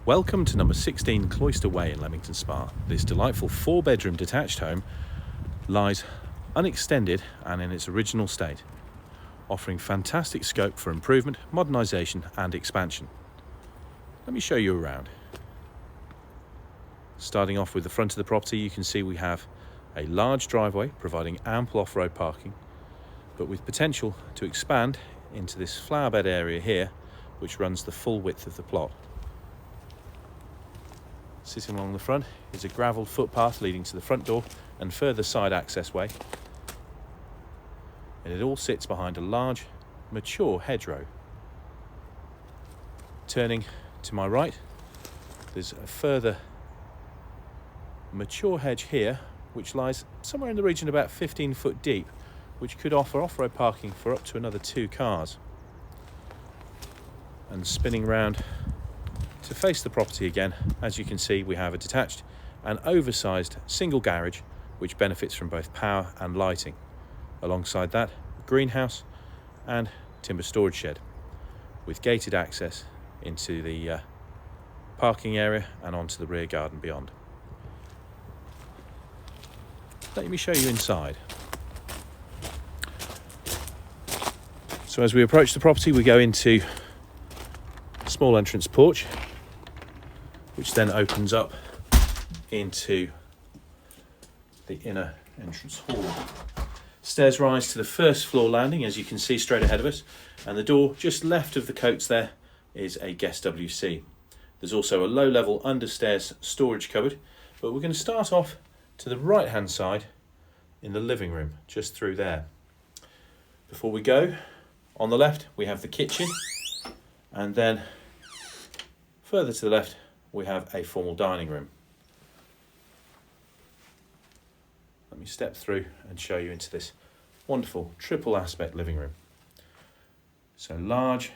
Welcome to number 16 Cloister Way in Leamington Spa. This delightful 4-bedroom detached home lies unextended and in its original state, offering fantastic scope for improvement, modernisation and expansion. Let me show you around. Starting off with the front of the property, you can see we have a large driveway providing ample off-road parking, but with potential to expand into this flower bed area here, which runs the full width of the plot. Sitting along the front is a gravelled footpath leading to the front door and further side access way. And it all sits behind a large, mature hedgerow. Turning to my right, there's a further mature hedge here, which lies somewhere in the region about 15 foot deep, which could offer off-road parking for up to another 2 cars. And spinning round to face the property again, as you can see, we have a detached and oversized single garage which benefits from both power and lighting. Alongside that, a greenhouse and timber storage shed with gated access into the parking area and onto the rear garden beyond. Let me show you inside. So as we approach the property, we go into a small entrance porch, which then opens up into the inner entrance hall. Stairs rise to the first floor landing, as you can see straight ahead of us, and the door just left of the coats there is a guest WC. There's also a low-level understairs storage cupboard, but we're going to start off to the right-hand side in the living room, just through there. Before we go, on the left we have the kitchen, and then further to the left we have a formal dining room. Let me step through and show you into this wonderful triple aspect living room. So large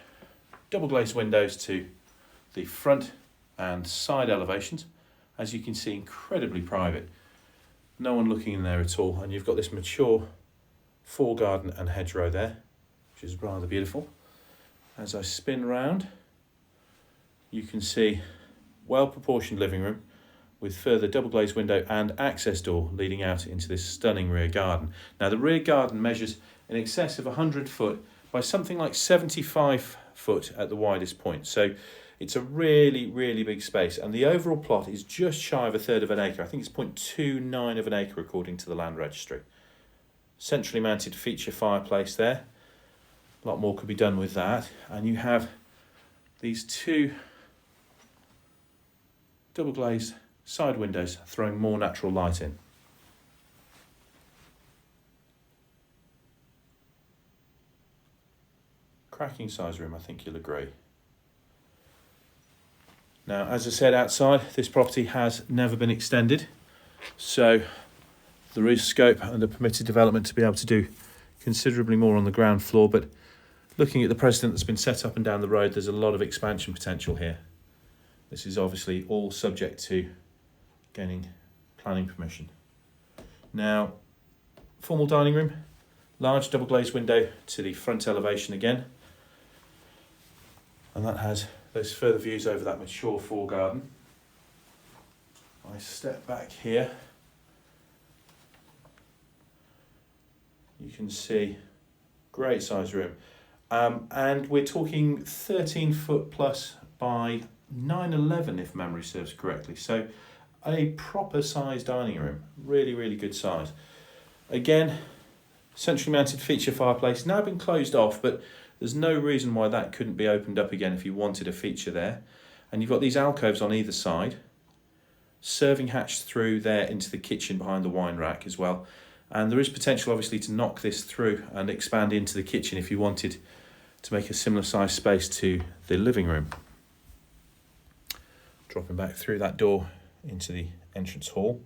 double glazed windows to the front and side elevations. As you can see, incredibly private. No one looking in there at all, and you've got this mature foregarden and hedgerow there, which is rather beautiful. As I spin round, you can see well-proportioned living room with further double glazed window and access door leading out into this stunning rear garden. Now the rear garden measures in excess of 100 foot by something like 75 foot at the widest point. So it's a really, really big space, and the overall plot is just shy of 1/3 of an acre. I think it's 0.29 of an acre according to the land registry. Centrally mounted feature fireplace there. A lot more could be done with that. And you have these 2 double glazed side windows throwing more natural light in. Cracking size room, I think you'll agree. Now, as I said, outside, this property has never been extended, so there is scope under permitted development to be able to do considerably more on the ground floor, but looking at the precedent that's been set up and down the road, there's a lot of expansion potential here. This is obviously all subject to gaining planning permission. Now, formal dining room, large double glazed window to the front elevation again, and that has those further views over that mature foregarden. I step back here, you can see great size room, and we're talking 13 foot plus by 9/11 if memory serves correctly, so a proper size dining room, really, really good size. Again, centrally mounted feature fireplace, now been closed off, but there's no reason why that couldn't be opened up again if you wanted a feature there. And you've got these alcoves on either side, serving hatch through there into the kitchen behind the wine rack as well. And there is potential obviously to knock this through and expand into the kitchen if you wanted to make a similar size space to the living room. Dropping back through that door into the entrance hall.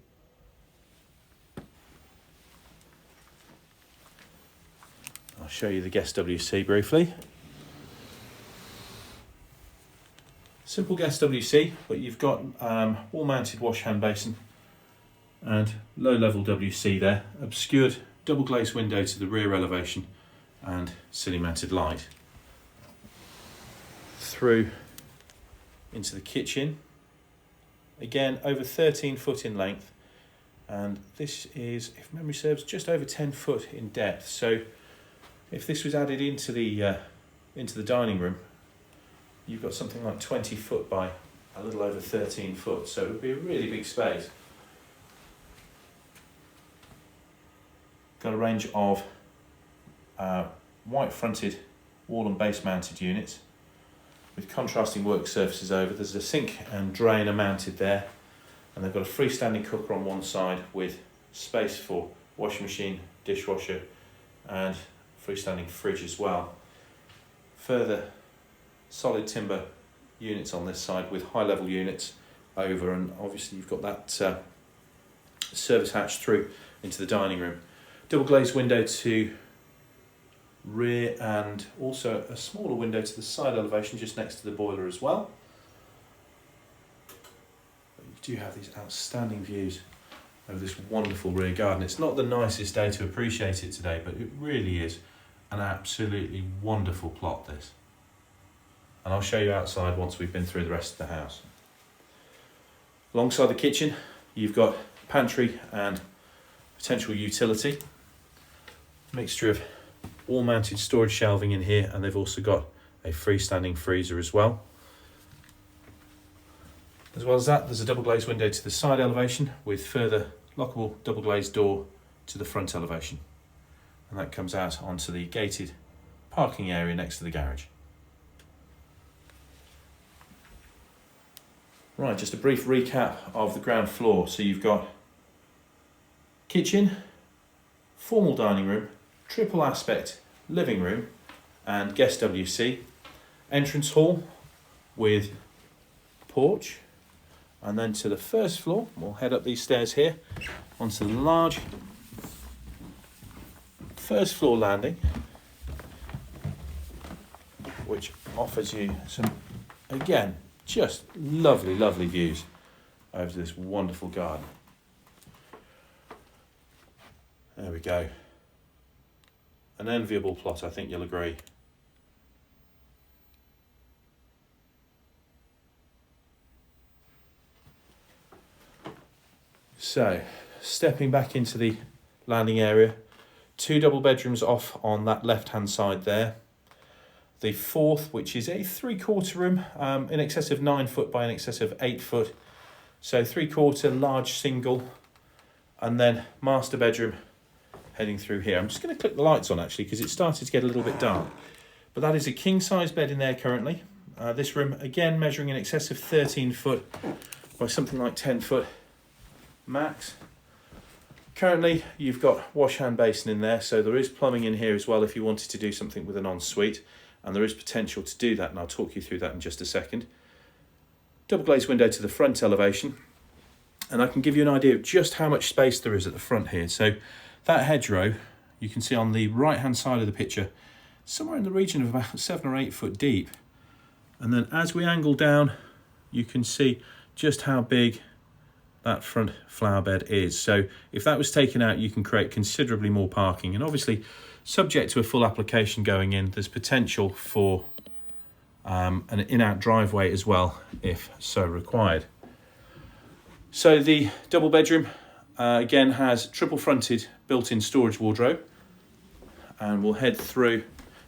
I'll show you the guest WC briefly. Simple guest WC, but you've got wall-mounted wash-hand basin and low-level WC there, obscured double glazed window to the rear elevation and ceiling-mounted light. Through into the kitchen, again over 13 foot in length, and this is, if memory serves, just over 10 foot in depth. So if this was added into the dining room, you've got something like 20 foot by a little over 13 foot, so it would be a really big space. Got a range of white fronted wall and base mounted units with contrasting work surfaces over. There's a sink and drainer mounted there, and they've got a freestanding cooker on one side with space for washing machine, dishwasher and freestanding fridge as well. Further solid timber units on this side with high level units over, and obviously you've got that service hatch through into the dining room. Double glazed window to rear, and also a smaller window to the side elevation just next to the boiler as well. But you do have these outstanding views over this wonderful rear garden. It's not the nicest day to appreciate it today, but it really is an absolutely wonderful plot, this. And I'll show you outside once we've been through the rest of the house. Alongside the kitchen, you've got pantry and potential utility. Mixture of wall-mounted storage shelving in here, and they've also got a freestanding freezer as well. As well as that, there's a double glazed window to the side elevation with further lockable double glazed door to the front elevation, and that comes out onto the gated parking area next to the garage. Right, just a brief recap of the ground floor. So you've got kitchen, formal dining room, triple aspect living room and guest WC, entrance hall with porch, and then to the first floor. We'll head up these stairs here onto the large first floor landing, which offers you some, again, just lovely, lovely views over this wonderful garden. There we go. An enviable plot, I think you'll agree. So, stepping back into the landing area, 2 double bedrooms off on that left-hand side there. The fourth, which is a 3/4 room, in excess of 9 foot by in excess of 8 foot. So 3/4 large single, and then master bedroom heading through here. I'm just going to click the lights on actually because it started to get a little bit dark. But that is a king size bed in there currently. This room again measuring in excess of 13 foot by something like 10 foot max. Currently you've got wash hand basin in there, so there is plumbing in here as well if you wanted to do something with an ensuite, and there is potential to do that, and I'll talk you through that in just a second. Double glazed window to the front elevation, and I can give you an idea of just how much space there is at the front here. So that hedgerow, you can see on the right hand side of the picture, somewhere in the region of about 7 or 8 foot deep. And then as we angle down, you can see just how big that front flower bed is. So if that was taken out, you can create considerably more parking, and obviously subject to a full application going in, there's potential for an in-out driveway as well if so required. So the double bedroom again has triple fronted built-in storage wardrobe, and we'll head through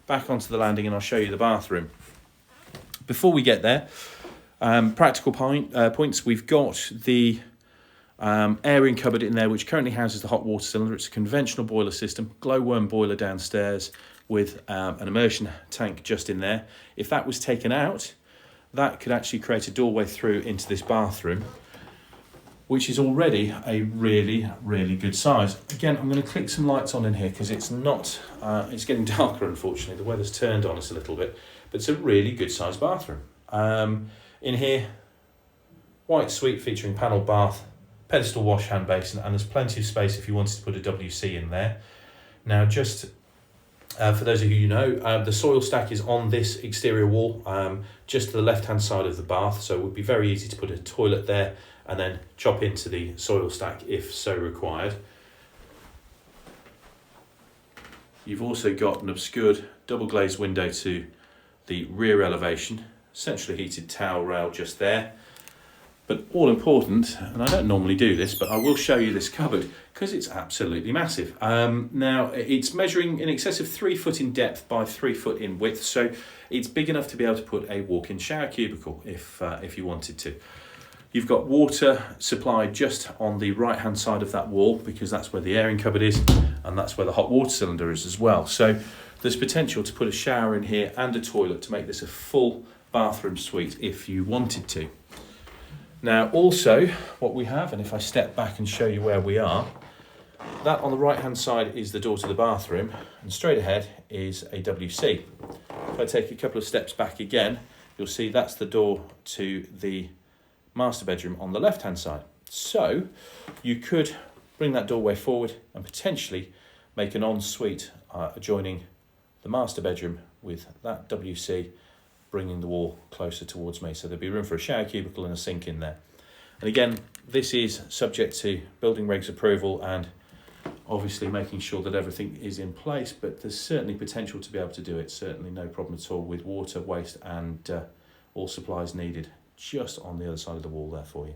back onto the landing and I'll show you the bathroom. Before we get there, practical points. We've got the airing cupboard in there, which currently houses the hot water cylinder. It's a conventional boiler system, glowworm boiler downstairs with an immersion tank just in there. If that was taken out, that could actually create a doorway through into this bathroom, which is already a really, really good size. Again, I'm going to click some lights on in here because it's not, it's getting darker unfortunately. The weather's turned on us a little bit, but it's a really good sized bathroom. In here, white suite featuring panelled bath, pedestal wash hand basin, and there's plenty of space if you wanted to put a WC in there. Now, just for those of you who know, the soil stack is on this exterior wall, just to the left-hand side of the bath, so it would be very easy to put a toilet there and then chop into the soil stack if so required. You've also got an obscured double glazed window to the rear elevation, centrally heated towel rail just there. But all important, and I don't normally do this, but I will show you this cupboard because it's absolutely massive. Now, it's measuring in excess of 3 foot in depth by 3 foot in width, so it's big enough to be able to put a walk-in shower cubicle if you wanted to. You've got water supplied just on the right-hand side of that wall because that's where the airing cupboard is, and that's where the hot water cylinder is as well. So there's potential to put a shower in here and a toilet to make this a full bathroom suite if you wanted to. Now also what we have, and if I step back and show you where we are, that on the right hand side is the door to the bathroom, and straight ahead is a WC. If I take a couple of steps back again, you'll see that's the door to the master bedroom on the left hand side. So you could bring that doorway forward and potentially make an ensuite adjoining the master bedroom with that WC, bringing the wall closer towards me. So there'd be room for a shower cubicle and a sink in there. And again, this is subject to building regs approval and obviously making sure that everything is in place, but there's certainly potential to be able to do it. Certainly no problem at all with water, waste and all supplies needed just on the other side of the wall there for you.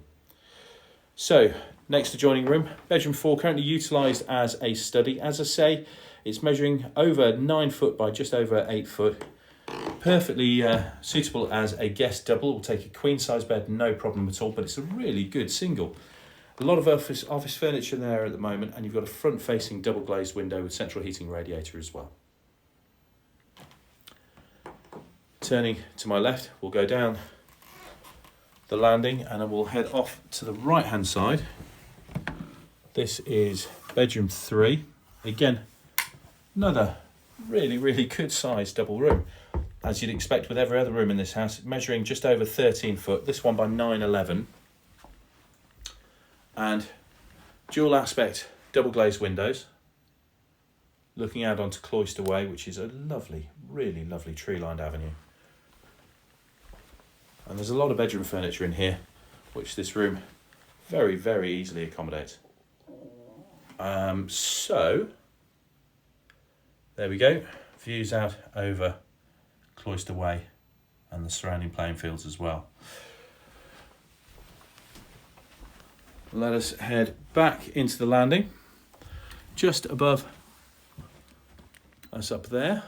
So next adjoining room, bedroom 4, currently utilised as a study. As I say, it's measuring over 9 foot by just over 8 foot. Perfectly suitable as a guest double. We'll take a queen size bed, no problem at all, but it's a really good single. A lot of office furniture there at the moment, and you've got a front facing double glazed window with central heating radiator as well. Turning to my left, we'll go down the landing and I will head off to the right hand side. This is bedroom 3. Again, another really good sized double room, as you'd expect with every other room in this house, measuring just over 13 foot, this one by 9.11, and dual aspect double glazed windows looking out onto Cloister Way, which is a lovely, really lovely tree lined avenue. And there's a lot of bedroom furniture in here, which this room very easily accommodates. So there we go, views out over Cloister Way and the surrounding playing fields as well. Let us head back into the landing. Just above us up there,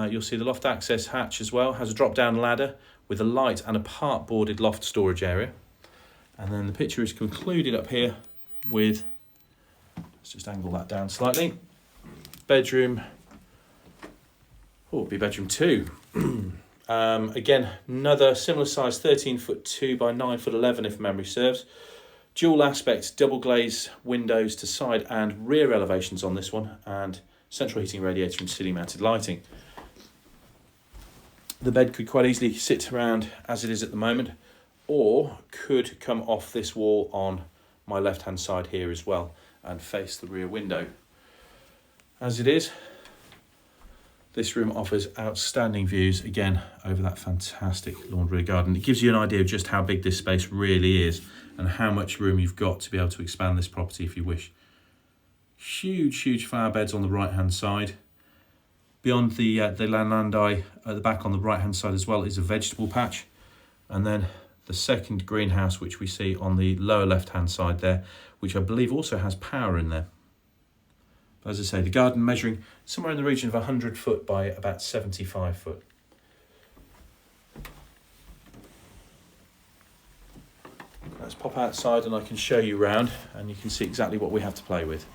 you'll see the loft access hatch as well. Has a drop down ladder with a light and a part boarded loft storage area. And then the picture is concluded up here with, let's just angle that down slightly, bedroom, it'll be bedroom 2. Again, another similar size, 13 foot 2 by 9 foot 11 if memory serves. Dual aspect double glaze windows to side and rear elevations on this one, and central heating radiator and ceiling mounted lighting. The bed could quite easily sit around as it is at the moment, or could come off this wall on my left hand side here as well and face the rear window. As it is, this room offers outstanding views, again, over that fantastic lawn rear garden. It gives you an idea of just how big this space really is and how much room you've got to be able to expand this property if you wish. Huge flower beds on the right-hand side. Beyond the landai at the back on the right-hand side as well is a vegetable patch. And then the second greenhouse, which we see on the lower left-hand side there, which I believe also has power in there. As I say, the garden measuring somewhere in the region of 100 foot by about 75 foot. Let's pop outside and I can show you around and you can see exactly what we have to play with.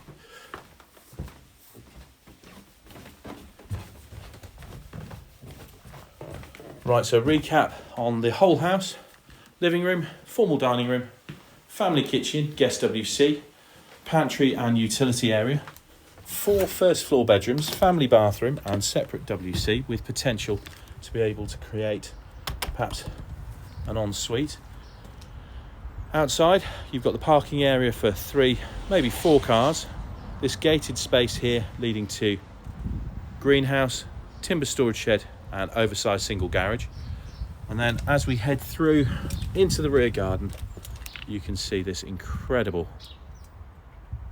Right, so recap on the whole house. Living room, formal dining room, family kitchen, guest WC, pantry and utility area. 4 first floor bedrooms, family bathroom and separate WC with potential to be able to create perhaps an ensuite. Outside you've got the parking area for 3, maybe 4 cars. This gated space here leading to greenhouse, timber storage shed and oversized single garage. And then as we head through into the rear garden, you can see this incredible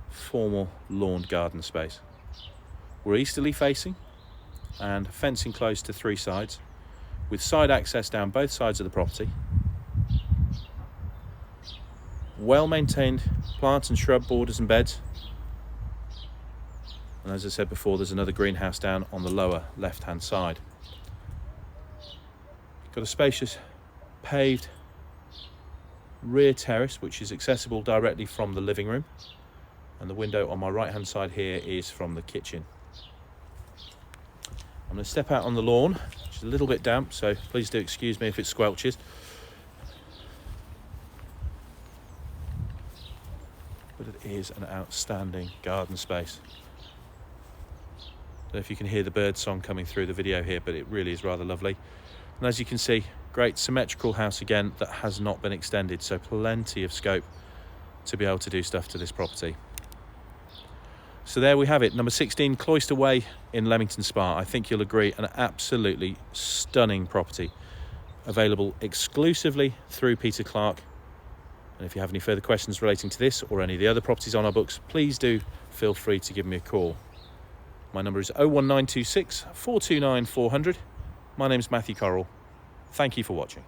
formal lawn garden space. We're easterly facing and fencing close to 3 sides with side access down both sides of the property. well-maintained plant and shrub borders and beds. And as I said before, there's another greenhouse down on the lower left-hand side. Got a spacious paved rear terrace, which is accessible directly from the living room. And the window on my right-hand side here is from the kitchen. I'm going to step out on the lawn, which is a little bit damp, so please do excuse me if it squelches. But it is an outstanding garden space. Don't know if you can hear the bird song coming through the video here, but it really is rather lovely. And as you can see, great symmetrical house again that has not been extended, so plenty of scope to be able to do stuff to this property. So there we have it, number 16 Cloister Way in Leamington Spa. I think you'll agree, an absolutely stunning property, available exclusively through Peter Clark. And if you have any further questions relating to this or any of the other properties on our books, please do feel free to give me a call. My number is 01926 429 400. My name's Matthew Correll. Thank you for watching.